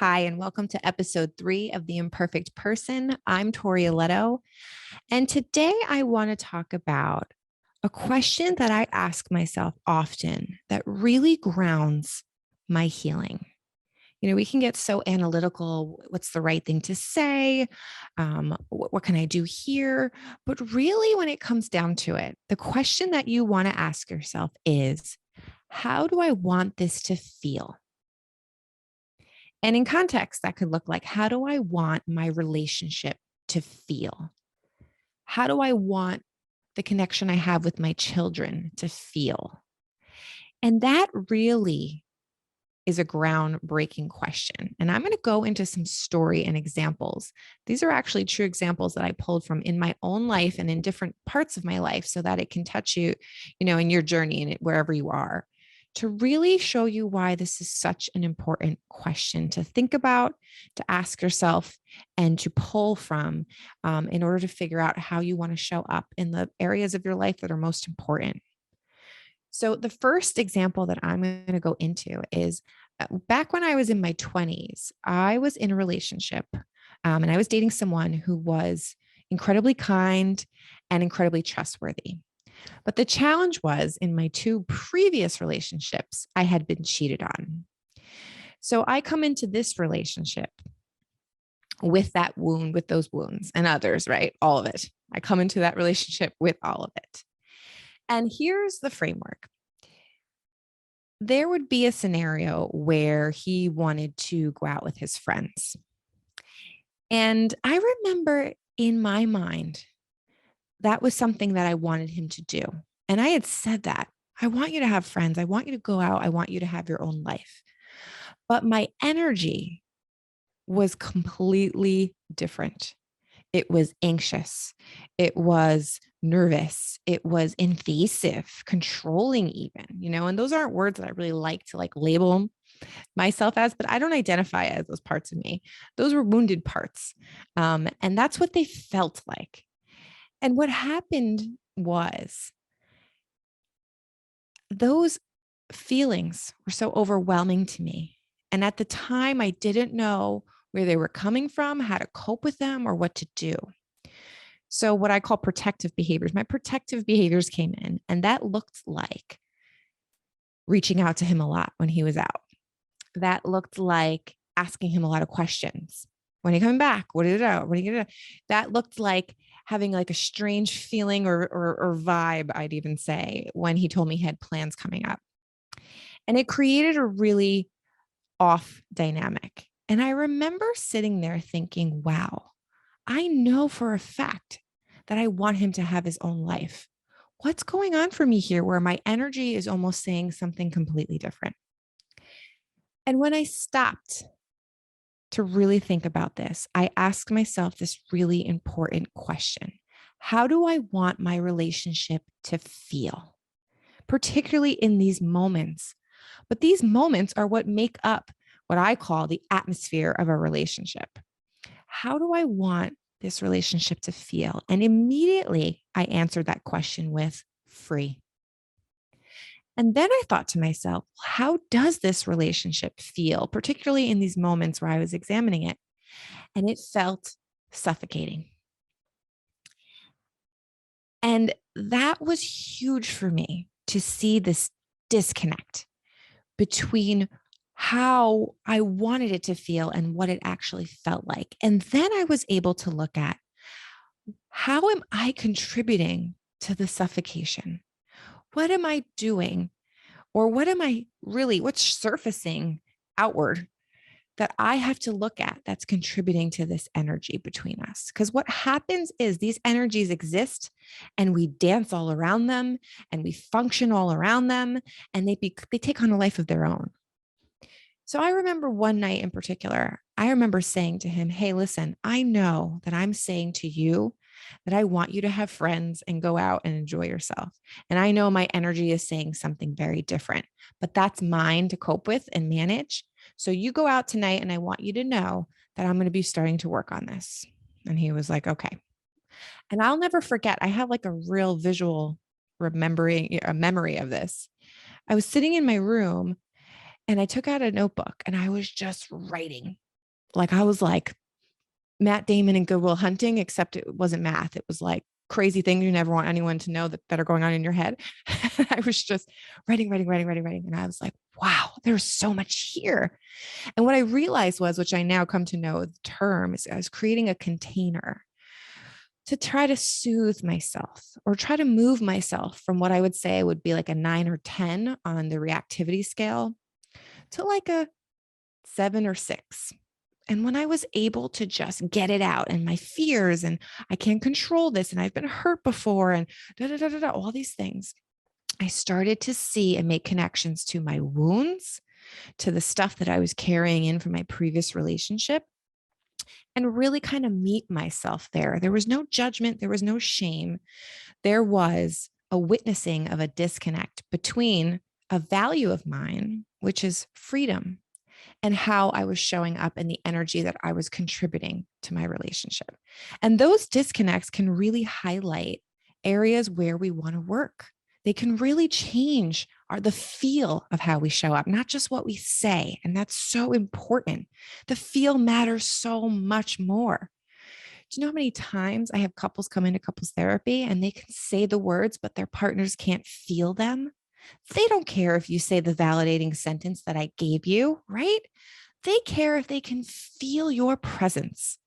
Hi, and welcome to episode 3 of The Imperfect Person. I'm Tori Aletto, and today I want to talk about a question that I ask myself often that really grounds my healing. We can get so analytical. What's the right thing to say? What can I do here? But really, when it comes down to it, the question that you want to ask yourself is, how do I want this to feel? And in context, that could look like, how do I want my relationship to feel? How do I want the connection I have with my children to feel? And that really is a groundbreaking question. And I'm going to go into some story and examples. These are actually true examples that I pulled from in my own life and in different parts of my life so that it can touch you, in your journey and wherever you are, to really show you why this is such an important question to think about, to ask yourself, and to pull from in order to figure out how you want to show up in the areas of your life that are most important. So, the first example that I'm going to go into is back when I was in my 20s, I was in a relationship and I was dating someone who was incredibly kind and incredibly trustworthy. But the challenge was in my two previous relationships, I had been cheated on. So I come into this relationship with that wound, with those wounds and others, right? All of it. I come into that relationship with all of it. And here's the framework. There would be a scenario where he wanted to go out with his friends. And I remember in my mind, that was something that I wanted him to do. And I had said that I want you to have friends. I want you to go out. I want you to have your own life. But my energy was completely different. It was anxious. It was nervous. It was invasive, controlling even, and those aren't words that I really like to label myself as, but I don't identify as those parts of me. Those were wounded parts. And that's what they felt like. And what happened was those feelings were so overwhelming to me. And at the time, I didn't know where they were coming from, how to cope with them, or what to do. So, what I call protective behaviors, my protective behaviors came in, and that looked like reaching out to him a lot when he was out. That looked like asking him a lot of questions. When are you coming back? What did it out? What are you gonna do? That looked like having like a strange feeling or vibe, I'd even say, when he told me he had plans coming up. And it created a really off dynamic. And I remember sitting there thinking, wow, I know for a fact that I want him to have his own life. What's going on for me here where my energy is almost saying something completely different? And when I stopped to really think about this, I asked myself this really important question. How do I want my relationship to feel, particularly in these moments? But these moments are what make up what I call the atmosphere of a relationship. How do I want this relationship to feel? And immediately I answered that question with free. And then I thought to myself, how does this relationship feel, particularly in these moments where I was examining it? And it felt suffocating. And that was huge for me to see this disconnect between how I wanted it to feel and what it actually felt like. And then I was able to look at, how am I contributing to the suffocation? What am I doing? Or what's surfacing outward that I have to look at that's contributing to this energy between us? Because what happens is these energies exist and we dance all around them and we function all around them, and they take on a life of their own. So I remember one night in particular, I remember saying to him, hey, listen, I know that I'm saying to you that I want you to have friends and go out and enjoy yourself. And I know my energy is saying something very different, but that's mine to cope with and manage. So you go out tonight and I want you to know that I'm going to be starting to work on this. And he was like, okay. And I'll never forget, I have like a real visual a memory of this. I was sitting in my room and I took out a notebook and I was just writing. Like I was like Matt Damon in Good Will Hunting, except it wasn't math. It was like crazy things you never want anyone to know that are going on in your head. I was just writing. And I was like, wow, there's so much here. And what I realized was, which I now come to know the term, is I was creating a container to try to soothe myself or try to move myself from what I would say would be like a 9 or 10 on the reactivity scale to like a 7 or 6. And when I was able to just get it out and my fears and I can't control this and I've been hurt before and all these things, I started to see and make connections to my wounds, to the stuff that I was carrying in from my previous relationship, and really kind of meet myself there. There was no judgment, there was no shame. There was a witnessing of a disconnect between a value of mine, which is freedom, and how I was showing up and the energy that I was contributing to my relationship. And those disconnects can really highlight areas where we want to work. They can really change the feel of how we show up, not just what we say. And that's so important. The feel matters so much more. Do you know how many times I have couples come into couples therapy and they can say the words, but their partners can't feel them? They don't care if you say the validating sentence that I gave you, right? They care if they can feel your presence.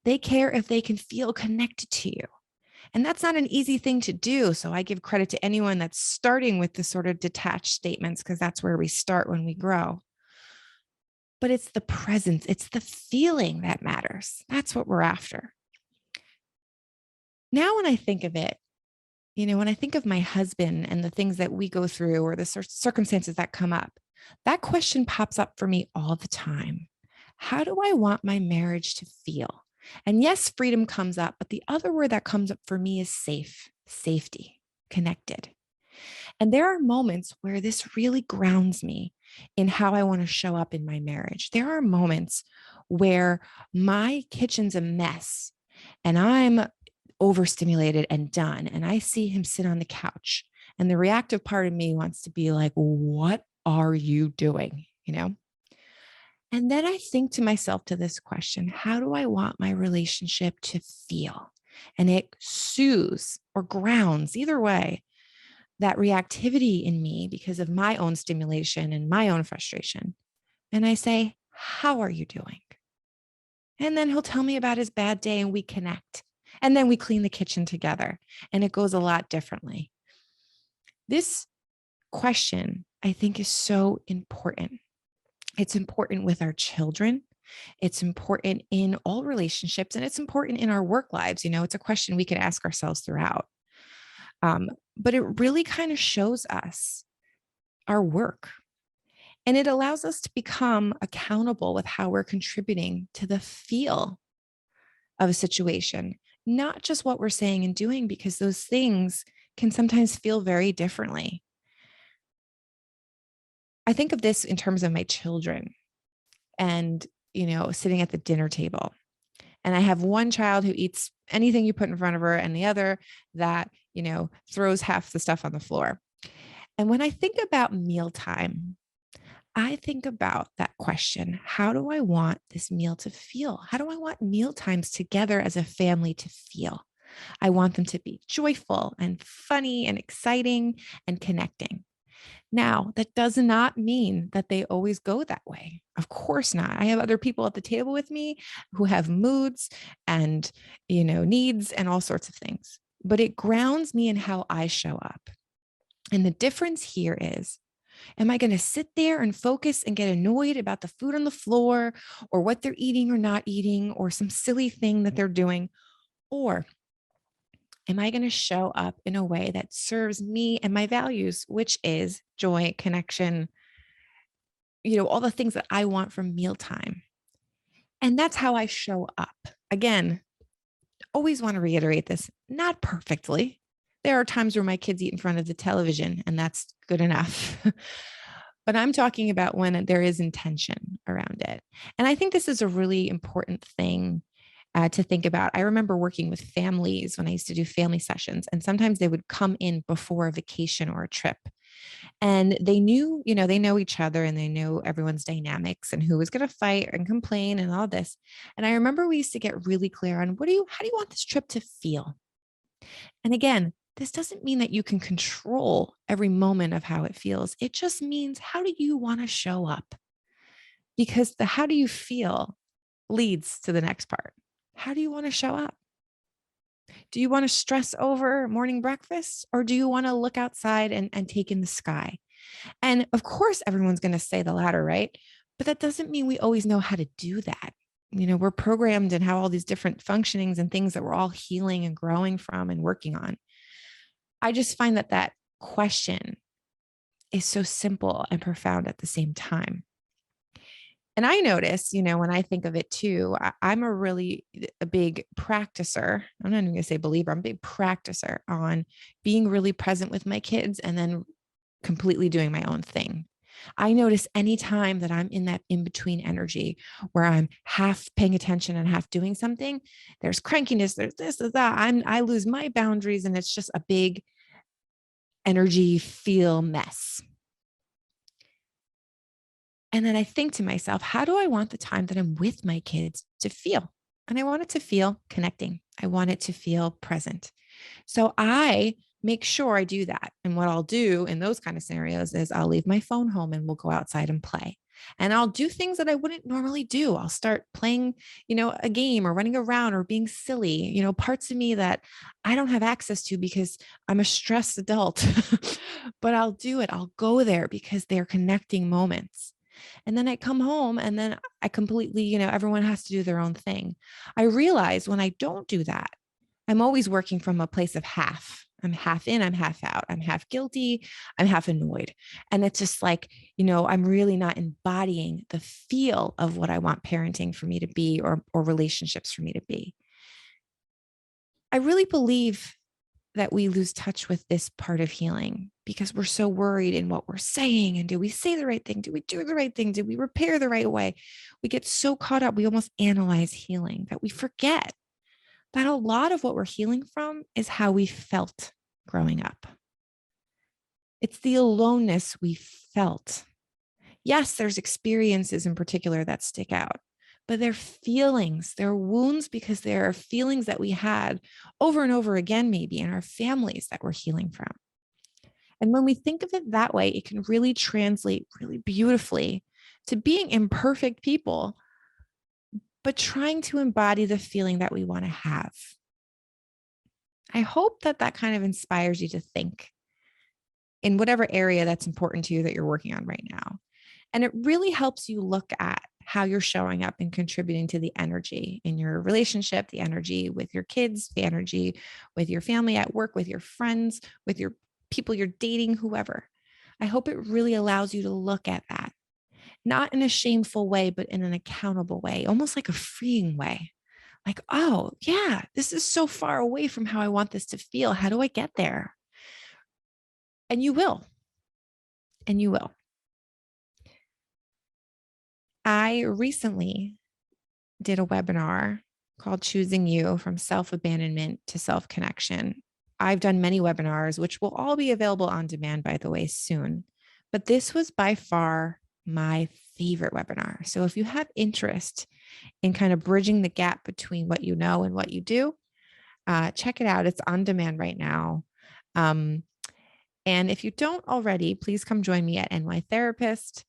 They care if they can feel connected to you. And that's not an easy thing to do. So I give credit to anyone that's starting with the sort of detached statements, because that's where we start when we grow. But it's the presence, it's the feeling that matters. That's what we're after. Now, when I think of it, when I think of my husband and the things that we go through or the circumstances that come up, that question pops up for me all the time. How do I want my marriage to feel? And yes, freedom comes up, but the other word that comes up for me is safe, safety, connected. And there are moments where this really grounds me in how I want to show up in my marriage. There are moments where my kitchen's a mess and I'm overstimulated and done. And I see him sit on the couch. And the reactive part of me wants to be like, what are you doing? And then I think to myself to this question, how do I want my relationship to feel? And it soothes or grounds, either way, that reactivity in me because of my own stimulation and my own frustration. And I say, how are you doing? And then he'll tell me about his bad day and we connect. And then we clean the kitchen together and it goes a lot differently. This question, I think, is so important. It's important with our children. It's important in all relationships and it's important in our work lives. It's a question we can ask ourselves throughout. But it really kind of shows us our work. And it allows us to become accountable with how we're contributing to the feel of a situation, not just what we're saying and doing, because those things can sometimes feel very differently. I think of this in terms of my children and, sitting at the dinner table. And I have one child who eats anything you put in front of her and the other that, throws half the stuff on the floor. And when I think about mealtime, I think about that question. How do I want this meal to feel? How do I want meal times together as a family to feel? I want them to be joyful and funny and exciting and connecting. Now, that does not mean that they always go that way. Of course not. I have other people at the table with me who have moods and, needs and all sorts of things. But it grounds me in how I show up. And the difference here is, am I going to sit there and focus and get annoyed about the food on the floor or what they're eating or not eating or some silly thing that they're doing? Or am I going to show up in a way that serves me and my values, which is joy, connection, all the things that I want from mealtime? And that's how I show up. Again, always want to reiterate this, not perfectly. There are times where my kids eat in front of the television, and that's good enough. But I'm talking about when there is intention around it. And I think this is a really important thing to think about. I remember working with families when I used to do family sessions, and sometimes they would come in before a vacation or a trip. And they knew, they know each other and they know everyone's dynamics and who was going to fight and complain and all this. And I remember we used to get really clear on how do you want this trip to feel? And again, this doesn't mean that you can control every moment of how it feels. It just means, how do you want to show up? Because the how do you feel leads to the next part. How do you want to show up? Do you want to stress over morning breakfast, or do you want to look outside and take in the sky? And of course, everyone's going to say the latter, right? But that doesn't mean we always know how to do that. We're programmed and have all these different functionings and things that we're all healing and growing from and working on. I just find that question is so simple and profound at the same time. And I notice, when I think of it too, I'm a big practicer. I'm not even going to say believer. I'm a big practicer on being really present with my kids and then completely doing my own thing. I notice anytime that I'm in that in between energy where I'm half paying attention and half doing something, there's crankiness, there's this, there's that. I lose my boundaries, and it's just a big energy feel mess. And then I think to myself, how do I want the time that I'm with my kids to feel? And I want it to feel connecting. I want it to feel present. So I make sure I do that. And what I'll do in those kind of scenarios is I'll leave my phone home and we'll go outside and play. And I'll do things that I wouldn't normally do. I'll start playing, a game or running around or being silly, parts of me that I don't have access to because I'm a stressed adult. But I'll do it. I'll go there because they're connecting moments. And then I come home and then I completely, everyone has to do their own thing. I realize when I don't do that, I'm always working from a place of half. I'm half in, I'm half out. I'm half guilty, I'm half annoyed. And it's just like, I'm really not embodying the feel of what I want parenting for me to be, or relationships for me to be. I really believe that we lose touch with this part of healing because we're so worried in what we're saying. And do we say the right thing? Do we do the right thing? Did we repair the right way? We get so caught up, we almost analyze healing that we forget that a lot of what we're healing from is how we felt growing up. It's the aloneness we felt. Yes, there's experiences in particular that stick out, but they're feelings, they're wounds because there are feelings that we had over and over again, maybe in our families that we're healing from. And when we think of it that way, it can really translate really beautifully to being imperfect people, but trying to embody the feeling that we want to have. I hope that kind of inspires you to think in whatever area that's important to you that you're working on right now. And it really helps you look at how you're showing up and contributing to the energy in your relationship, the energy with your kids, the energy with your family, at work, with your friends, with your people you're dating, whoever. I hope it really allows you to look at that, not in a shameful way, but in an accountable way, almost like a freeing way. Like, oh, yeah, this is so far away from how I want this to feel. How do I get there? And you will. And you will. I recently did a webinar called Choosing You from Self-Abandonment to Self-Connection. I've done many webinars, which will all be available on demand, by the way, soon. But this was by far my favorite webinar. So if you have interest in kind of bridging the gap between what you know and what you do, check it out. It's on demand right now. And if you don't already, please come join me at NY Therapist.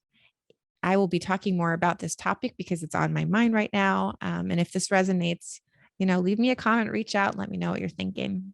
I will be talking more about this topic because it's on my mind right now. And if this resonates, leave me a comment, reach out, let me know what you're thinking.